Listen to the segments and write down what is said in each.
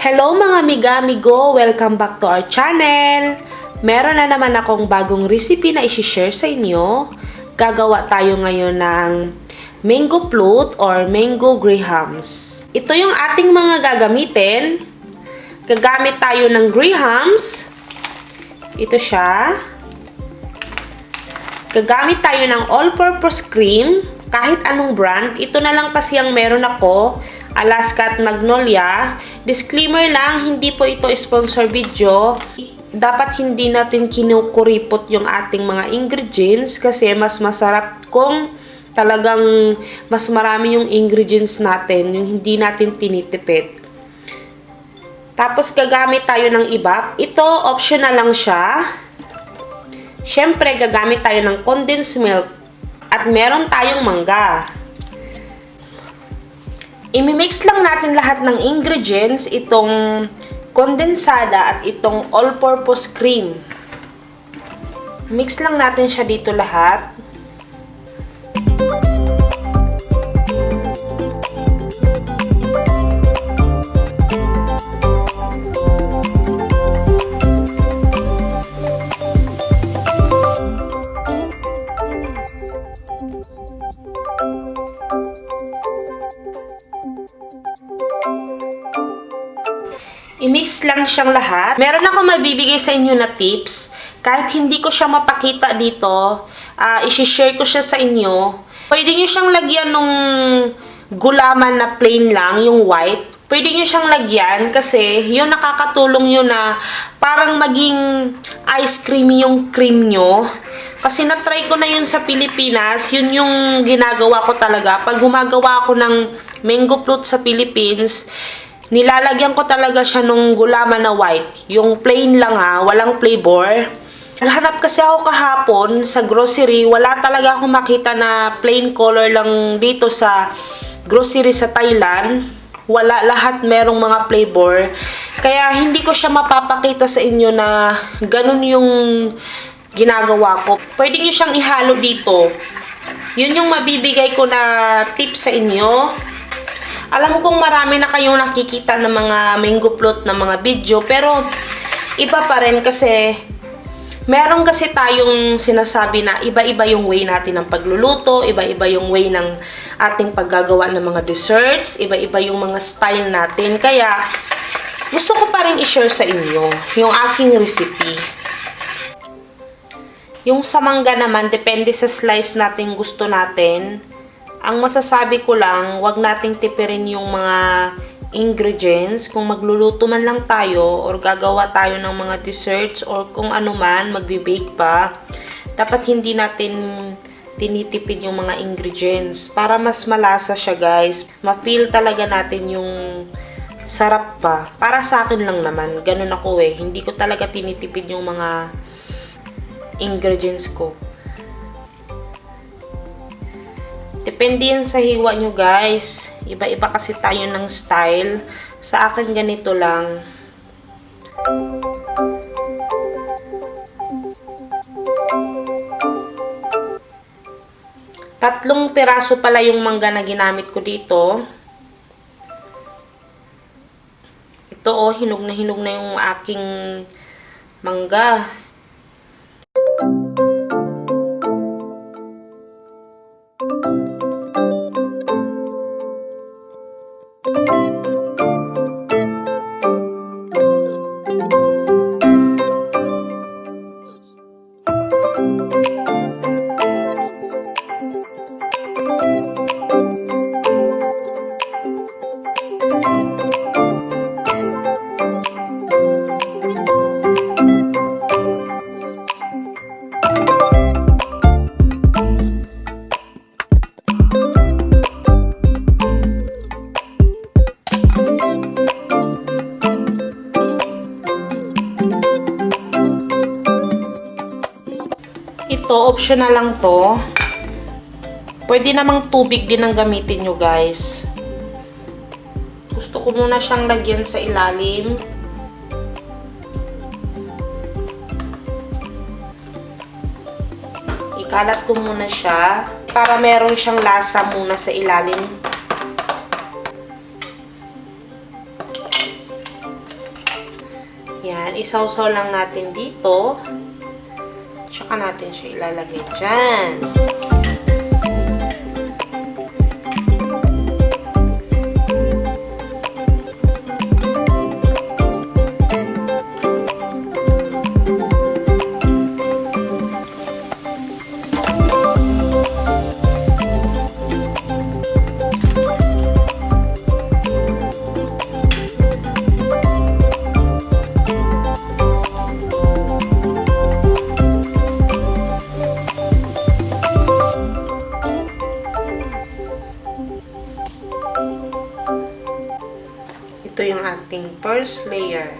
Hello mga amiga-amigo! Welcome back to our channel! Meron na naman akong bagong recipe na isi-share sa inyo. Gagawa tayo ngayon ng mango float or mango grahams. Ito yung ating mga gagamitin. Gagamit tayo ng grahams. Ito siya. Gagamit tayo ng all-purpose cream. Kahit anong brand. Ito na lang kasi ang meron ako. Alaska at Magnolia. Disclaimer lang, hindi po ito sponsor video. Dapat hindi natin kinukuripot yung ating mga ingredients kasi mas masarap kung talagang mas marami yung ingredients natin, yung hindi natin tinitipid. Tapos gagamit tayo ng iba. Ito, optional lang siya. Siyempre, gagamit tayo ng condensed milk at meron tayong mangga. I-mix lang natin lahat ng ingredients, itong kondensada at itong all-purpose cream. Mix lang natin siya dito lahat. I-mix lang siyang lahat. Meron ako mabibigay sa inyo na tips. Kahit hindi ko siya mapakita dito, isi-share ko siya sa inyo. Pwede nyo siyang lagyan nung gulaman na plain lang, yung white. Pwede nyo siyang lagyan kasi yun nakakatulong yun na parang maging ice creamy yung cream nyo. Kasi na-try ko na yun sa Pilipinas, yun yung ginagawa ko talaga. Pag gumagawa ako ng mango float sa Philippines, nilalagyan ko talaga siya nung gulaman na white. Yung plain lang walang flavor. Naghanap kasi ako kahapon sa grocery. Wala talaga akong makita na plain color lang dito sa grocery sa Thailand. Wala, lahat merong mga flavor. Kaya hindi ko siya mapapakita sa inyo na ganun yung ginagawa ko. Pwede nyo siyang ihalo dito. Yun yung mabibigay ko na tip sa inyo. Alam kong marami na kayong nakikita ng mga mango float na mga video, pero iba pa rin kasi meron kasi tayong sinasabi na iba-iba yung way natin ng pagluluto, iba-iba yung way ng ating paggagawa ng mga desserts, iba-iba yung mga style natin. Kaya gusto ko pa rin i-share sa inyo yung aking recipe. Yung sa mangga naman, depende sa slice natin gusto natin. Ang masasabi ko lang, wag nating tipirin yung mga ingredients. Kung magluluto man lang tayo or gagawa tayo ng mga desserts or kung ano man, magbe-bake pa, dapat hindi natin tinitipid yung mga ingredients para mas malasa siya, guys. Ma-feel talaga natin yung sarap pa. Para sa akin lang naman, ganun ako hindi ko talaga tinitipid yung mga ingredients ko. Depende yan sa hiwa nyo, guys. Iba-iba kasi tayo ng style. Sa akin, ganito lang. Tatlong piraso pala yung mangga na ginamit ko dito. Ito, hinog na yung aking mangga. Ito, optional lang to. Pwede namang tubig din ang gamitin nyo, guys. Gusto ko muna siyang lagyan sa ilalim. Ikalat ko muna siya para meron siyang lasa muna sa ilalim. Yan, isawsaw lang natin dito. Tsaka natin siya ilalagay dyan. Ito yung ating first layer.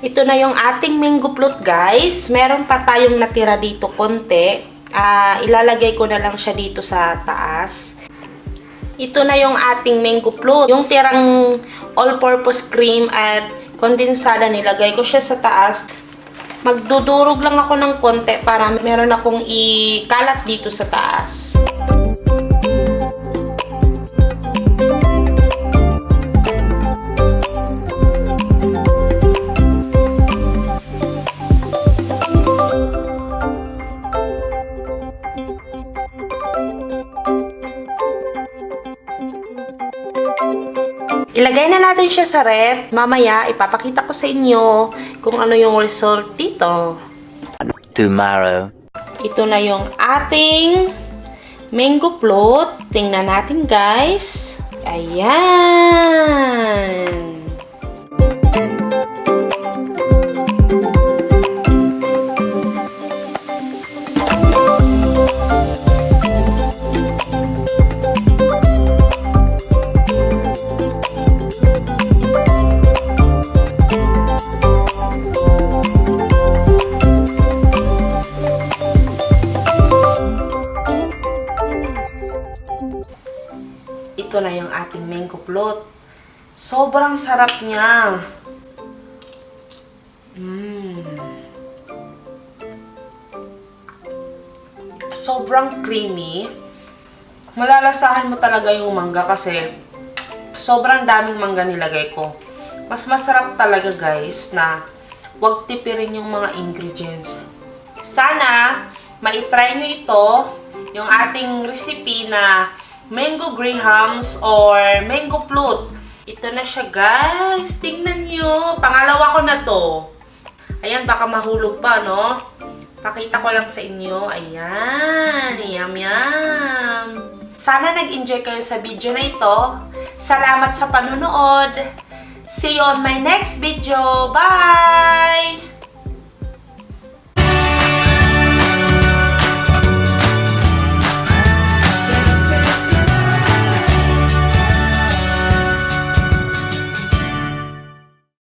Ito na yung ating mango float, guys. Meron pa tayong natira dito konti. Ilalagay ko na lang siya dito sa taas. Ito na yung ating mango float. Yung tirang all-purpose cream at kondensada, nilagay ko siya sa taas. Magdudurog lang ako ng konti para meron akong ikalat dito sa taas. Ilagay na natin siya sa ref. Mamaya, ipapakita ko sa inyo kung ano yung result dito. Tomorrow. Ito na yung ating mango float. Tingnan natin, guys. Ayan. Ito na yung ating mango float. Sobrang sarap niya. Sobrang creamy. Malalasahan mo talaga yung mangga kasi sobrang daming mangga nilagay ko. Mas masarap talaga, guys, na huwag tipirin yung mga ingredients. Sana maitry nyo ito, yung ating recipe na mango grahams or mango float. Ito na siya, guys. Tingnan nyo. Pangalawa ko na to. Ayan, baka mahulog pa, no? Pakita ko lang sa inyo. Ayan. Yum, yum. Sana nag-enjoy kayo sa video na ito. Salamat sa panonood. See you on my next video. Bye!